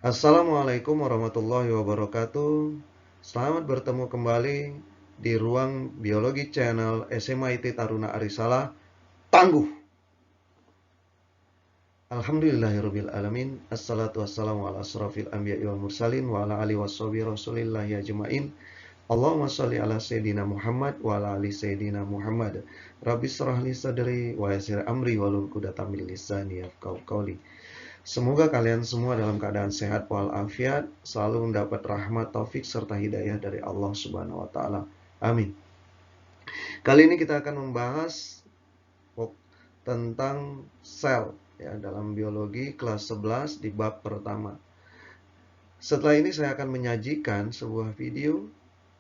Assalamualaikum warahmatullahi wabarakatuh. Selamat bertemu kembali di ruang biologi channel SMIT Taruna Arisala. Tangguh. Alhamdulillahirabbil alamin. Assalatu wassalamu ala asrofil anbiya'i wal mursalin wa ala alihi washabihi rasulillahi ajmain. Allahumma sholli ala sayyidina Muhammad wa ala ali sayyidina Muhammad. Rabbi shrah li sadri wa yassir amri wahlul 'uqdatam min lisani yafqahu qawli. Semoga kalian semua dalam keadaan sehat walafiat, selalu mendapat rahmat, taufik, serta hidayah dari Allah Subhanahu wa Ta'ala. Amin. Kali ini kita akan membahas tentang sel ya, dalam biologi kelas 11 di bab pertama. Setelah ini saya akan menyajikan sebuah video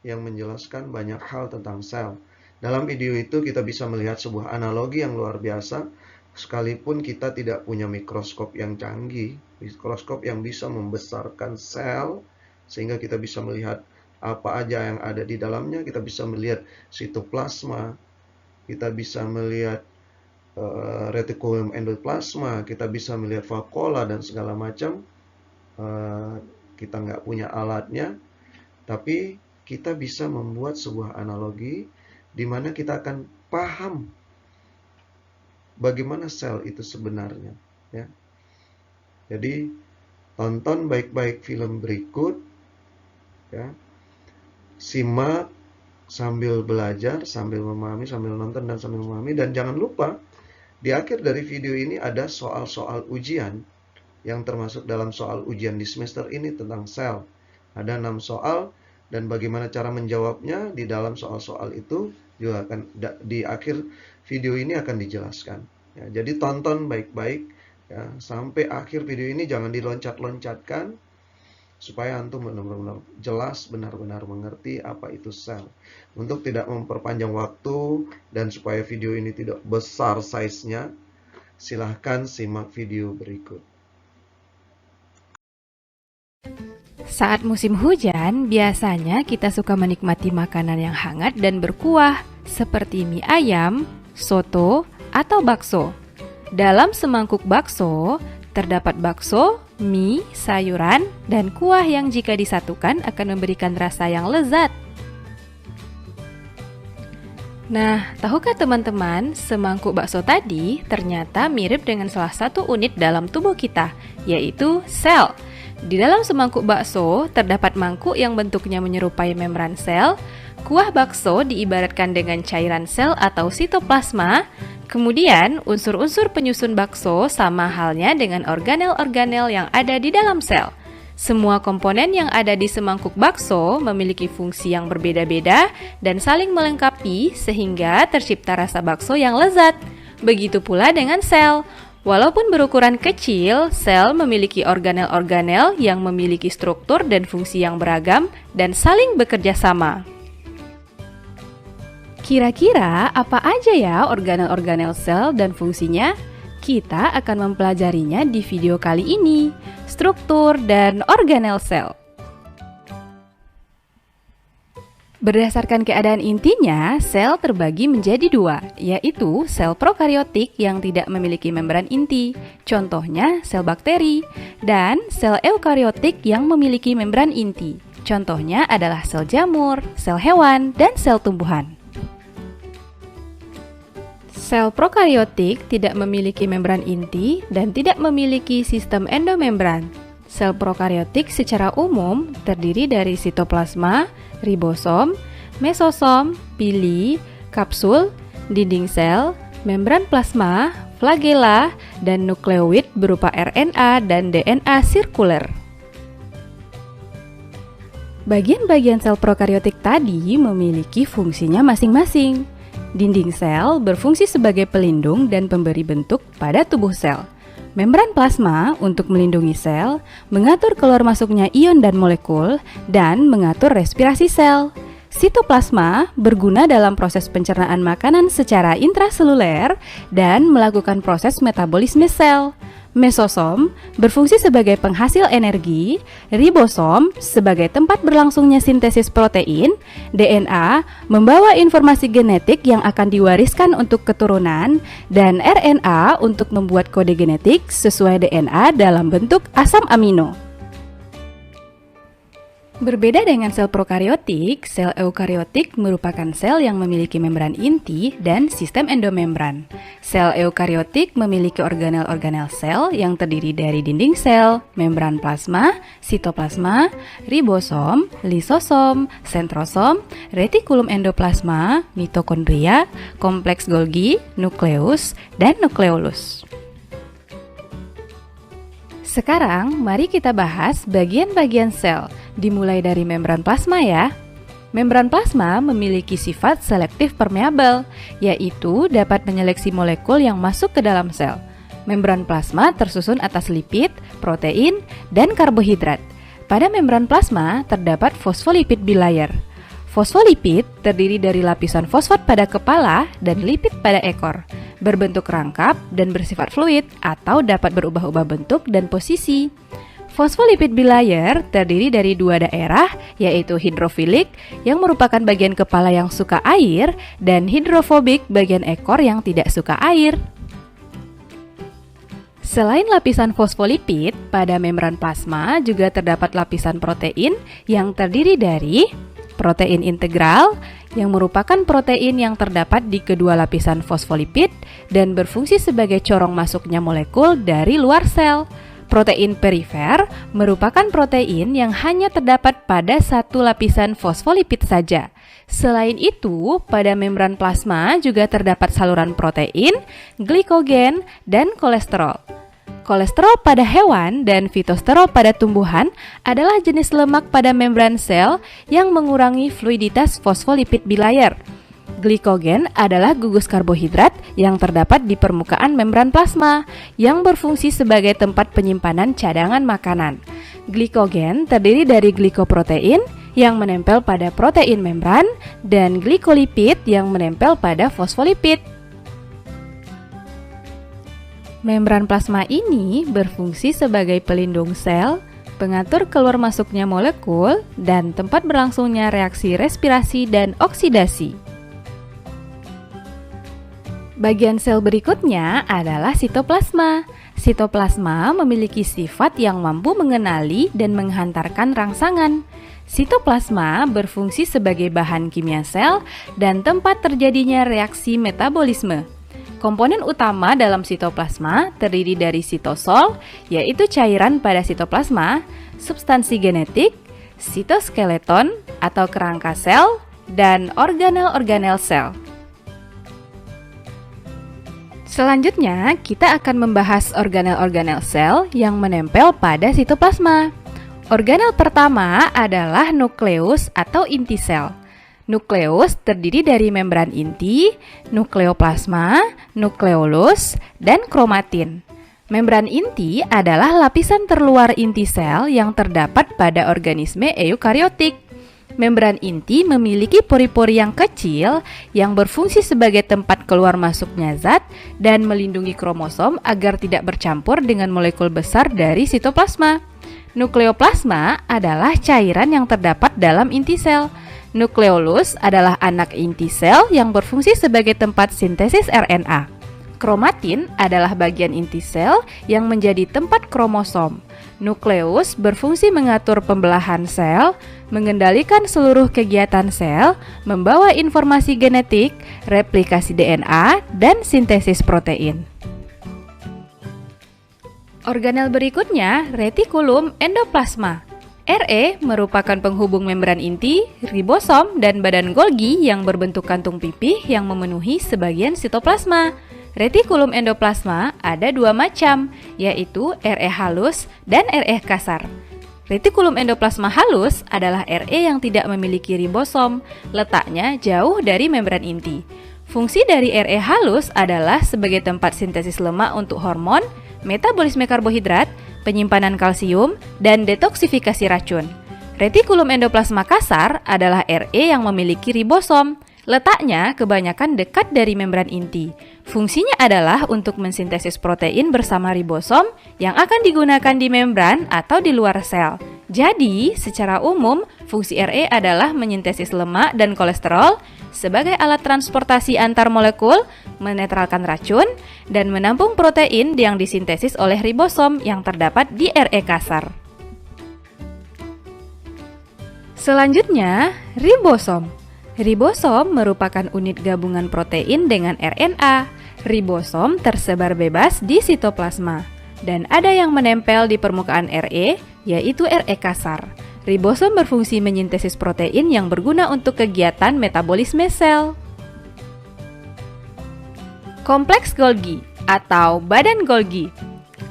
yang menjelaskan banyak hal tentang sel. Dalam video itu kita bisa melihat sebuah analogi yang luar biasa. Sekalipun kita tidak punya mikroskop yang canggih, mikroskop yang bisa membesarkan sel, sehingga kita bisa melihat apa aja yang ada di dalamnya, kita bisa melihat sitoplasma, kita bisa melihat retikulum endoplasma, kita bisa melihat vakuola dan segala macam. Kita nggak punya alatnya, tapi kita bisa membuat sebuah analogi di mana kita akan paham bagaimana sel itu sebenarnya ya. Jadi tonton baik-baik film berikut ya. Simak sambil belajar, sambil memahami, sambil nonton dan sambil memahami, dan jangan lupa di akhir dari video ini ada soal-soal ujian yang termasuk dalam soal ujian di semester ini tentang sel. Ada 6 soal dan bagaimana cara menjawabnya di dalam soal-soal itu juga akan di akhir video ini akan dijelaskan. Ya, jadi tonton baik-baik ya, sampai akhir video ini, jangan diloncat-loncatkan supaya antum benar-benar jelas, benar-benar mengerti apa itu sel. Untuk tidak memperpanjang waktu dan supaya video ini tidak besar size-nya, silahkan simak video berikut. Saat musim hujan, biasanya kita suka menikmati makanan yang hangat dan berkuah, seperti mie ayam, soto, atau bakso. Dalam semangkuk bakso, terdapat bakso, mie, sayuran, dan kuah yang jika disatukan akan memberikan rasa yang lezat. Nah, tahukah teman-teman, semangkuk bakso tadi ternyata mirip dengan salah satu unit dalam tubuh kita, yaitu sel. Di dalam semangkuk bakso, terdapat mangkuk yang bentuknya menyerupai membran sel. Kuah bakso diibaratkan dengan cairan sel atau sitoplasma. Kemudian, unsur-unsur penyusun bakso sama halnya dengan organel-organel yang ada di dalam sel. Semua komponen yang ada di semangkuk bakso memiliki fungsi yang berbeda-beda dan saling melengkapi sehingga tercipta rasa bakso yang lezat. Begitu pula dengan sel. Walaupun berukuran kecil, sel memiliki organel-organel yang memiliki struktur dan fungsi yang beragam dan saling bekerja sama. Kira-kira apa aja ya organel-organel sel dan fungsinya? Kita akan mempelajarinya di video kali ini, struktur dan organel sel. Berdasarkan keadaan intinya, sel terbagi menjadi 2, yaitu sel prokariotik yang tidak memiliki membran inti, contohnya sel bakteri, dan sel eukariotik yang memiliki membran inti, contohnya adalah sel jamur, sel hewan, dan sel tumbuhan. Sel prokariotik tidak memiliki membran inti dan tidak memiliki sistem endomembran. Sel prokariotik secara umum terdiri dari sitoplasma, ribosom, mesosom, pili, kapsul, dinding sel, membran plasma, flagela, dan nukleoid berupa RNA dan DNA sirkuler. Bagian-bagian sel prokariotik tadi memiliki fungsinya masing-masing. Dinding sel berfungsi sebagai pelindung dan pemberi bentuk pada tubuh sel. Membran plasma untuk melindungi sel, mengatur keluar masuknya ion dan molekul, dan mengatur respirasi sel. Sitoplasma berguna dalam proses pencernaan makanan secara intraseluler dan melakukan proses metabolisme sel. Mesosom berfungsi sebagai penghasil energi, ribosom sebagai tempat berlangsungnya sintesis protein, DNA membawa informasi genetik yang akan diwariskan untuk keturunan, dan RNA untuk membuat kode genetik sesuai DNA dalam bentuk asam amino. Berbeda dengan sel prokariotik, sel eukariotik merupakan sel yang memiliki membran inti dan sistem endomembran. Sel eukariotik memiliki organel-organel sel yang terdiri dari dinding sel, membran plasma, sitoplasma, ribosom, lisosom, sentrosom, retikulum endoplasma, mitokondria, kompleks Golgi, nukleus, dan nukleolus. Sekarang, mari kita bahas bagian-bagian sel, dimulai dari membran plasma ya. Membran plasma memiliki sifat selektif permeabel, yaitu dapat menyeleksi molekul yang masuk ke dalam sel. Membran plasma tersusun atas lipid, protein, dan karbohidrat. Pada membran plasma terdapat fosfolipid bilayer. Fosfolipid terdiri dari lapisan fosfat pada kepala dan lipid pada ekor, berbentuk rangkap dan bersifat fluid atau dapat berubah-ubah bentuk dan posisi. Fosfolipid bilayer terdiri dari dua daerah, yaitu hidrofilik yang merupakan bagian kepala yang suka air dan hidrofobik bagian ekor yang tidak suka air. Selain lapisan fosfolipid, pada membran plasma juga terdapat lapisan protein yang terdiri dari protein integral yang merupakan protein yang terdapat di kedua lapisan fosfolipid dan berfungsi sebagai corong masuknya molekul dari luar sel. Protein perifer merupakan protein yang hanya terdapat pada satu lapisan fosfolipid saja. Selain itu, pada membran plasma juga terdapat saluran protein, glikogen, dan kolesterol. Kolesterol pada hewan dan fitosterol pada tumbuhan adalah jenis lemak pada membran sel yang mengurangi fluiditas fosfolipid bilayer. Glikogen adalah gugus karbohidrat yang terdapat di permukaan membran plasma yang berfungsi sebagai tempat penyimpanan cadangan makanan. Glikogen terdiri dari glikoprotein yang menempel pada protein membran dan glikolipid yang menempel pada fosfolipid. Membran plasma ini berfungsi sebagai pelindung sel, pengatur keluar masuknya molekul, dan tempat berlangsungnya reaksi respirasi dan oksidasi. Bagian sel berikutnya adalah sitoplasma. Sitoplasma memiliki sifat yang mampu mengenali dan menghantarkan rangsangan. Sitoplasma berfungsi sebagai bahan kimia sel dan tempat terjadinya reaksi metabolisme. Komponen utama dalam sitoplasma terdiri dari sitosol, yaitu cairan pada sitoplasma, substansi genetik, sitoskeleton atau kerangka sel, dan organel-organel sel. Selanjutnya, kita akan membahas organel-organel sel yang menempel pada sitoplasma. Organel pertama adalah nukleus atau inti sel. Nukleus terdiri dari membran inti, nukleoplasma, nukleolus, dan kromatin. Membran inti adalah lapisan terluar inti sel yang terdapat pada organisme eukariotik. Membran inti memiliki pori-pori yang kecil yang berfungsi sebagai tempat keluar masuknya zat dan melindungi kromosom agar tidak bercampur dengan molekul besar dari sitoplasma. Nukleoplasma adalah cairan yang terdapat dalam inti sel. Nukleolus adalah anak inti sel yang berfungsi sebagai tempat sintesis RNA. Kromatin adalah bagian inti sel yang menjadi tempat kromosom. Nukleus berfungsi mengatur pembelahan sel, mengendalikan seluruh kegiatan sel, membawa informasi genetik, replikasi DNA, dan sintesis protein. Organel berikutnya, retikulum endoplasma. RE merupakan penghubung membran inti, ribosom, dan badan Golgi yang berbentuk kantung pipih yang memenuhi sebagian sitoplasma. Retikulum endoplasma ada dua macam, yaitu RE halus dan RE kasar. Retikulum endoplasma halus adalah RE yang tidak memiliki ribosom, letaknya jauh dari membran inti. Fungsi dari RE halus adalah sebagai tempat sintesis lemak untuk hormon, metabolisme karbohidrat, penyimpanan kalsium, dan detoksifikasi racun. Retikulum endoplasma kasar adalah RE yang memiliki ribosom. Letaknya kebanyakan dekat dari membran inti. Fungsinya adalah untuk mensintesis protein bersama ribosom yang akan digunakan di membran atau di luar sel. Jadi, secara umum, fungsi RE adalah menyintesis lemak dan kolesterol sebagai alat transportasi antar molekul, menetralkan racun, dan menampung protein yang disintesis oleh ribosom yang terdapat di RE kasar. Selanjutnya, ribosom. Ribosom merupakan unit gabungan protein dengan RNA. Ribosom tersebar bebas di sitoplasma dan ada yang menempel di permukaan RE, yaitu RE kasar. Ribosom berfungsi menyintesis protein yang berguna untuk kegiatan metabolisme sel. Kompleks Golgi atau badan Golgi.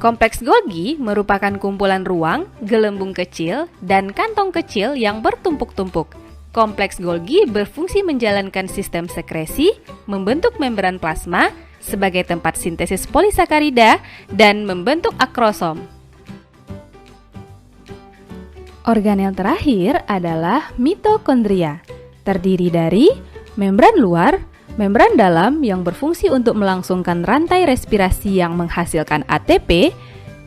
Kompleks Golgi merupakan kumpulan ruang, gelembung kecil, dan kantong kecil yang bertumpuk-tumpuk. Kompleks Golgi berfungsi menjalankan sistem sekresi, membentuk membran plasma sebagai tempat sintesis polisakarida, dan membentuk akrosom. Organel terakhir adalah mitokondria, terdiri dari membran luar, membran dalam yang berfungsi untuk melangsungkan rantai respirasi yang menghasilkan ATP,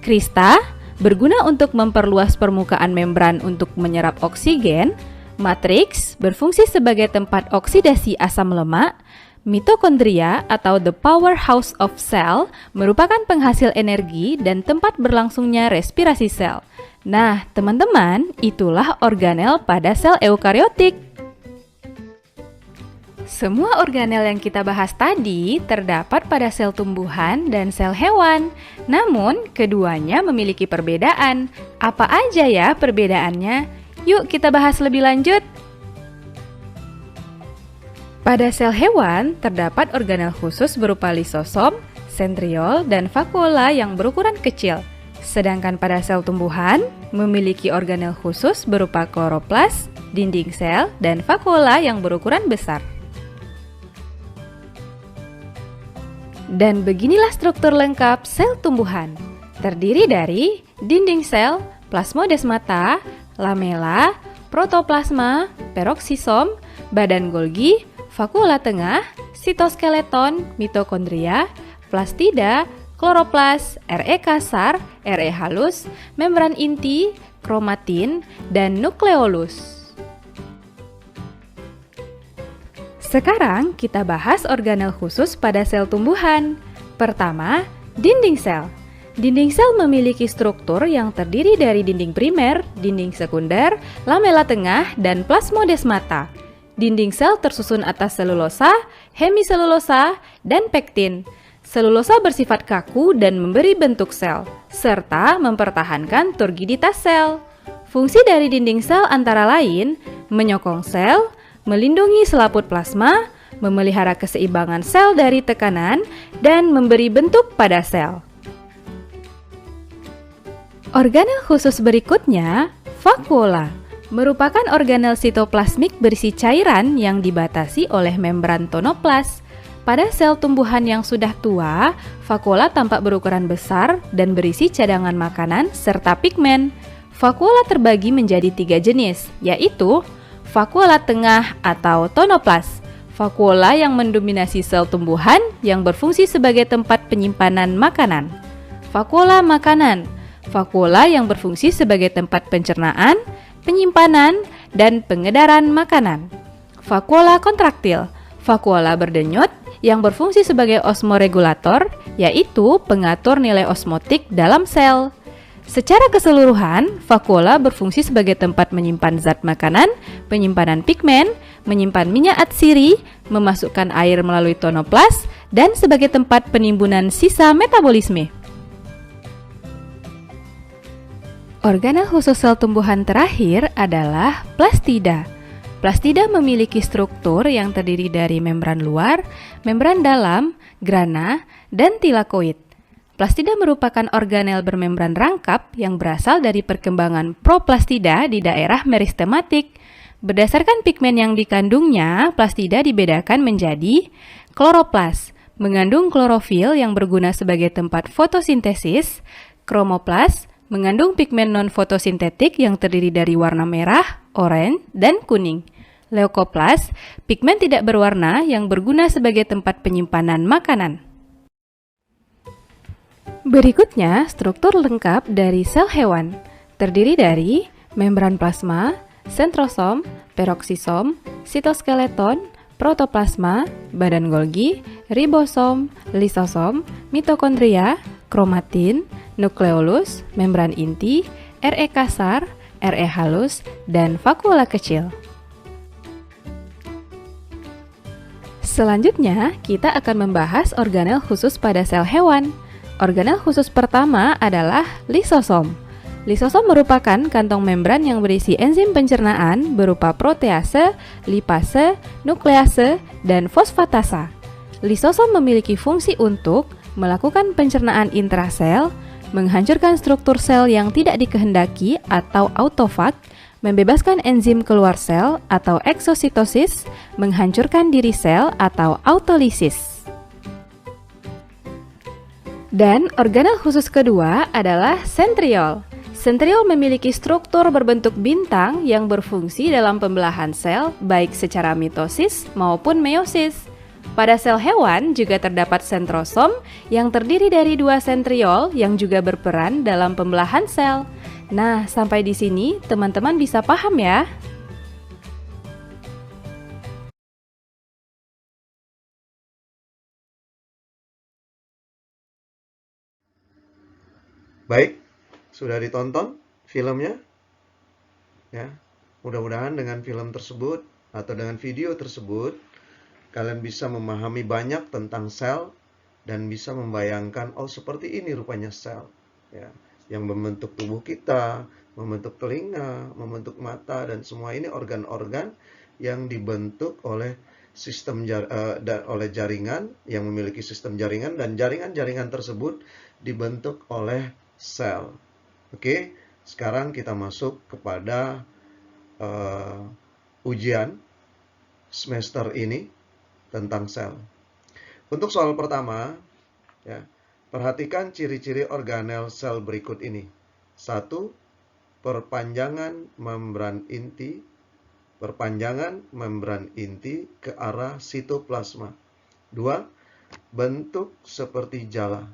krista berguna untuk memperluas permukaan membran untuk menyerap oksigen, matriks berfungsi sebagai tempat oksidasi asam lemak, mitokondria atau the powerhouse of cell merupakan penghasil energi dan tempat berlangsungnya respirasi sel. Nah, teman-teman, itulah organel pada sel eukariotik. Semua organel yang kita bahas tadi terdapat pada sel tumbuhan dan sel hewan. Namun, keduanya memiliki perbedaan. Apa aja ya perbedaannya? Yuk kita bahas lebih lanjut. Pada sel hewan, terdapat organel khusus berupa lisosom, sentriol, dan vakuola yang berukuran kecil. Sedangkan pada sel tumbuhan, memiliki organel khusus berupa kloroplas, dinding sel, dan vakuola yang berukuran besar. Dan beginilah struktur lengkap sel tumbuhan. Terdiri dari dinding sel, plasmodesmata, lamela, protoplasma, peroksisom, badan Golgi, vakuola tengah, sitoskeleton, mitokondria, plastida, kloroplas, RE kasar, RE halus, membran inti, kromatin, dan nukleolus. Sekarang kita bahas organel khusus pada sel tumbuhan. Pertama, dinding sel. Dinding sel memiliki struktur yang terdiri dari dinding primer, dinding sekunder, lamela tengah, dan plasmodesmata. Dinding sel tersusun atas selulosa, hemiselulosa, dan pektin. Selulosa bersifat kaku dan memberi bentuk sel, serta mempertahankan turgiditas sel. Fungsi dari dinding sel antara lain menyokong sel, melindungi selaput plasma, memelihara keseimbangan sel dari tekanan, dan memberi bentuk pada sel. Organel khusus berikutnya, vakuola, merupakan organel sitoplasmik berisi cairan yang dibatasi oleh membran tonoplas. Pada sel tumbuhan yang sudah tua, vakuola tampak berukuran besar dan berisi cadangan makanan serta pigmen. Vakuola terbagi menjadi 3 jenis, yaitu vakuola tengah atau tonoplas, vakuola yang mendominasi sel tumbuhan yang berfungsi sebagai tempat penyimpanan makanan, vakuola makanan, vakuola yang berfungsi sebagai tempat pencernaan, penyimpanan, dan pengedaran makanan, vakuola kontraktil, vakuola berdenyut yang berfungsi sebagai osmoregulator, yaitu pengatur nilai osmotik dalam sel. Secara keseluruhan, vakuola berfungsi sebagai tempat menyimpan zat makanan, penyimpanan pigmen, menyimpan minyak atsiri, memasukkan air melalui tonoplas, dan sebagai tempat penimbunan sisa metabolisme. Organel khusus sel tumbuhan terakhir adalah plastida. Plastida memiliki struktur yang terdiri dari membran luar, membran dalam, grana, dan tilakoid. Plastida merupakan organel bermembran rangkap yang berasal dari perkembangan proplastida di daerah meristematik. Berdasarkan pigmen yang dikandungnya, plastida dibedakan menjadi kloroplas, mengandung klorofil yang berguna sebagai tempat fotosintesis, kromoplas, mengandung pigmen non-fotosintetik yang terdiri dari warna merah, oranye, dan kuning. Leukoplas, pigmen tidak berwarna yang berguna sebagai tempat penyimpanan makanan. Berikutnya, struktur lengkap dari sel hewan. Terdiri dari membran plasma, sentrosom, peroksisom, sitoskeleton, protoplasma, badan Golgi, ribosom, lisosom, mitokondria, kromatin, nukleolus, membran inti, RE kasar, RE halus, dan vakuola kecil. Selanjutnya, kita akan membahas organel khusus pada sel hewan. Organel khusus pertama adalah lisosom. Lisosom merupakan kantong membran yang berisi enzim pencernaan berupa protease, lipase, nuklease, dan fosfatasa. Lisosom memiliki fungsi untuk melakukan pencernaan intrasel, menghancurkan struktur sel yang tidak dikehendaki atau autofag, membebaskan enzim keluar sel atau eksositosis, menghancurkan diri sel atau autolisis. Dan organel khusus kedua adalah sentriol. Sentriol memiliki struktur berbentuk bintang yang berfungsi dalam pembelahan sel baik secara mitosis maupun meiosis. Pada sel hewan juga terdapat sentrosom yang terdiri dari 2 sentriol yang juga berperan dalam pembelahan sel. Nah, sampai di sini teman-teman bisa paham ya? Baik, sudah ditonton filmnya? Ya, mudah-mudahan dengan film tersebut atau dengan video tersebut kalian bisa memahami banyak tentang sel dan bisa membayangkan, oh seperti ini rupanya sel, ya, yang membentuk tubuh kita, membentuk telinga, membentuk mata, dan semua ini organ-organ yang dibentuk oleh oleh jaringan yang memiliki sistem jaringan, dan jaringan-jaringan tersebut dibentuk oleh sel. Oke, sekarang kita masuk kepada ujian semester ini tentang sel. Untuk soal pertama, ya, perhatikan ciri-ciri organel sel berikut ini. 1. Perpanjangan membran inti. Perpanjangan membran inti ke arah sitoplasma. 2. Bentuk seperti jala.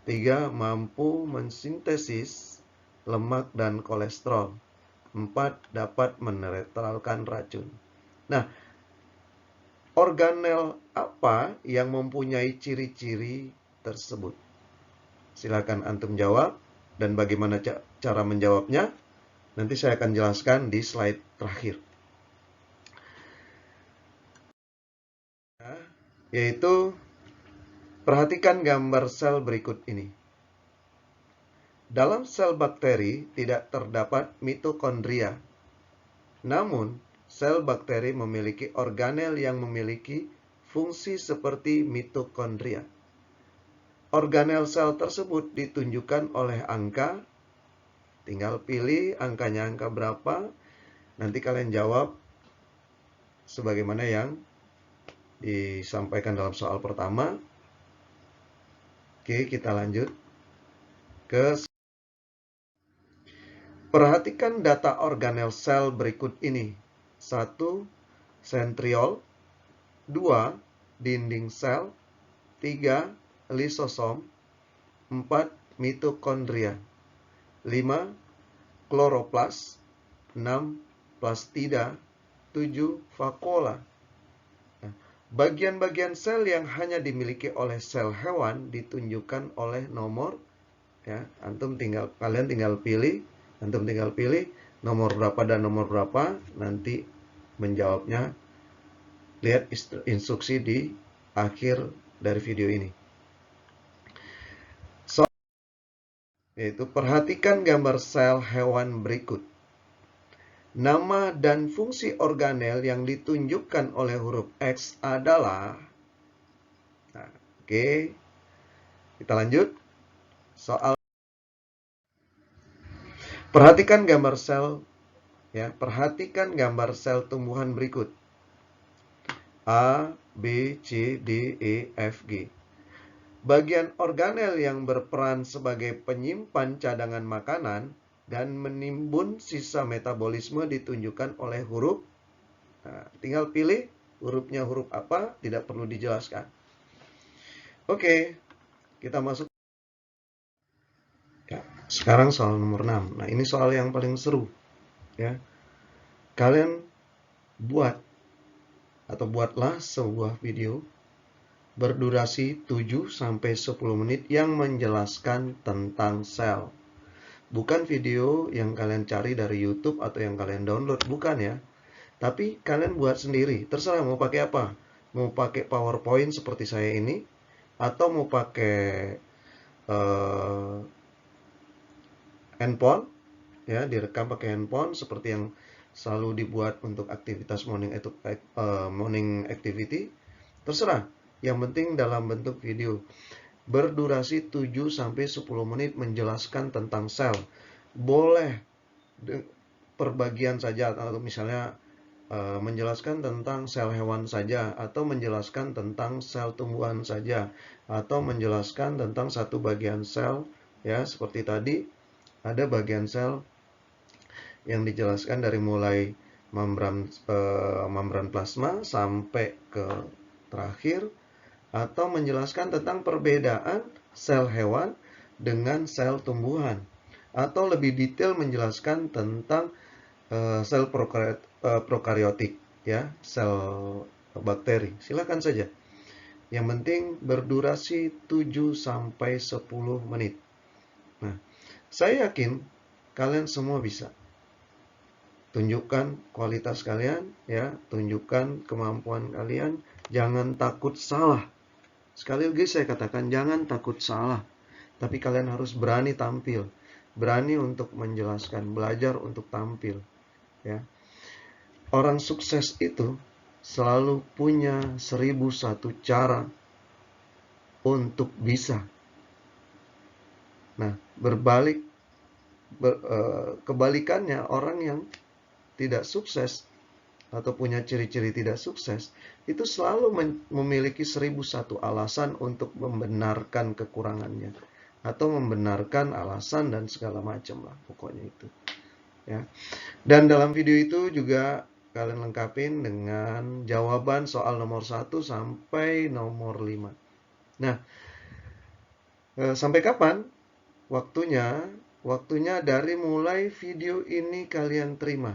3. Mampu mensintesis lemak dan kolesterol. 4. Dapat menetralkan racun. Nah, organel apa yang mempunyai ciri-ciri tersebut? Silakan antum jawab, dan bagaimana cara menjawabnya nanti saya akan jelaskan di slide terakhir. Yaitu, perhatikan gambar sel berikut ini. Dalam sel bakteri tidak terdapat mitokondria. Namun, sel bakteri memiliki organel yang memiliki fungsi seperti mitokondria. Organel sel tersebut ditunjukkan oleh angka. Tinggal pilih angkanya angka berapa. Nanti kalian jawab sebagaimana yang disampaikan dalam soal pertama. Oke, kita lanjut ke. Perhatikan data organel sel berikut ini. 1. Sentriol. 2. Dinding sel. 3. Lisosom. 4. Mitokondria. 5. Kloroplas. 6. Plastida. 7. Vakuola. Bagian-bagian sel yang hanya dimiliki oleh sel hewan ditunjukkan oleh nomor. Ya, kalian tinggal pilih. Antum tinggal pilih nomor berapa dan nomor berapa, nanti menjawabnya lihat instruksi di akhir dari video ini. Yaitu perhatikan gambar sel hewan berikut. Nama dan fungsi organel yang ditunjukkan oleh huruf X adalah. Nah, oke. Kita lanjut. Soal. Perhatikan gambar sel, ya. Perhatikan gambar sel tumbuhan berikut. A, B, C, D, E, F, G. Bagian organel yang berperan sebagai penyimpan cadangan makanan dan menimbun sisa metabolisme ditunjukkan oleh huruf. Nah, tinggal pilih hurufnya huruf apa, tidak perlu dijelaskan. Oke, kita masuk. Ya, sekarang soal nomor 6. Nah, ini soal yang paling seru. Ya. Kalian buatlah sebuah video berdurasi 7-10 menit yang menjelaskan tentang sel. Bukan video yang kalian cari dari YouTube atau yang kalian download, bukan ya. Tapi kalian buat sendiri, terserah mau pakai apa. Mau pakai PowerPoint seperti saya ini, atau mau pakai handphone, ya, direkam pakai handphone seperti yang selalu dibuat untuk aktivitas morning activity. Terserah, yang penting dalam bentuk video. Berdurasi 7-10 menit menjelaskan tentang sel. Boleh per bagian saja, atau misalnya menjelaskan tentang sel hewan saja, atau menjelaskan tentang sel tumbuhan saja, atau menjelaskan tentang satu bagian sel, ya, seperti tadi ada bagian sel yang dijelaskan dari mulai membran plasma sampai ke terakhir, atau menjelaskan tentang perbedaan sel hewan dengan sel tumbuhan, atau lebih detail menjelaskan tentang sel prokariotik, ya, sel bakteri. Silakan saja. Yang penting berdurasi 7-10 menit. Nah, saya yakin kalian semua bisa. Tunjukkan kualitas kalian, ya, tunjukkan kemampuan kalian, jangan takut salah. Sekali lagi saya katakan, jangan takut salah. Tapi kalian harus berani tampil, berani untuk menjelaskan, belajar untuk tampil, ya. Orang sukses itu selalu punya 1001 cara untuk bisa. Nah, kebalikannya, orang yang tidak sukses atau punya ciri-ciri tidak sukses, itu selalu memiliki 1001 alasan untuk membenarkan kekurangannya, atau membenarkan alasan dan segala macam lah, pokoknya itu, ya. Dan dalam video itu juga kalian lengkapin dengan jawaban soal nomor 1 sampai nomor 5. Nah, sampai kapan waktunya dari mulai video ini kalian terima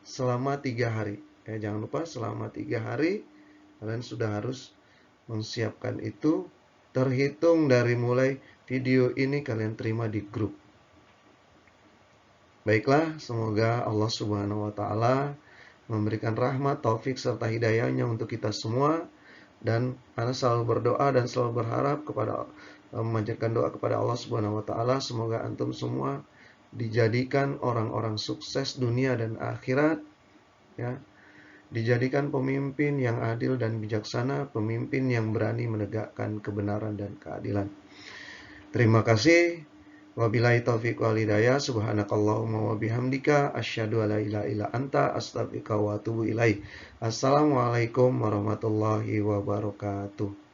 selama 3 hari. Jangan lupa selama 3 hari kalian sudah harus menyiapkan itu, terhitung dari mulai video ini kalian terima di grup. Baiklah, semoga Allah Subhanahu wa Ta'ala memberikan rahmat, taufik serta hidayahnya untuk kita semua. Dan Ana selalu berdoa dan selalu berharap memanjatkan doa kepada Allah Subhanahu wa Ta'ala, semoga antum semua dijadikan orang-orang sukses dunia dan akhirat, ya. Dijadikan pemimpin yang adil dan bijaksana, pemimpin yang berani menegakkan kebenaran dan keadilan. Terima kasih. Wabillahi taufiq wal hidayah. Subhanakallahumma wa bihamdika asyhadu alla ilaha illa anta astaghfiruka wa atubu ilaik. Assalamualaikum warahmatullahi wabarakatuh.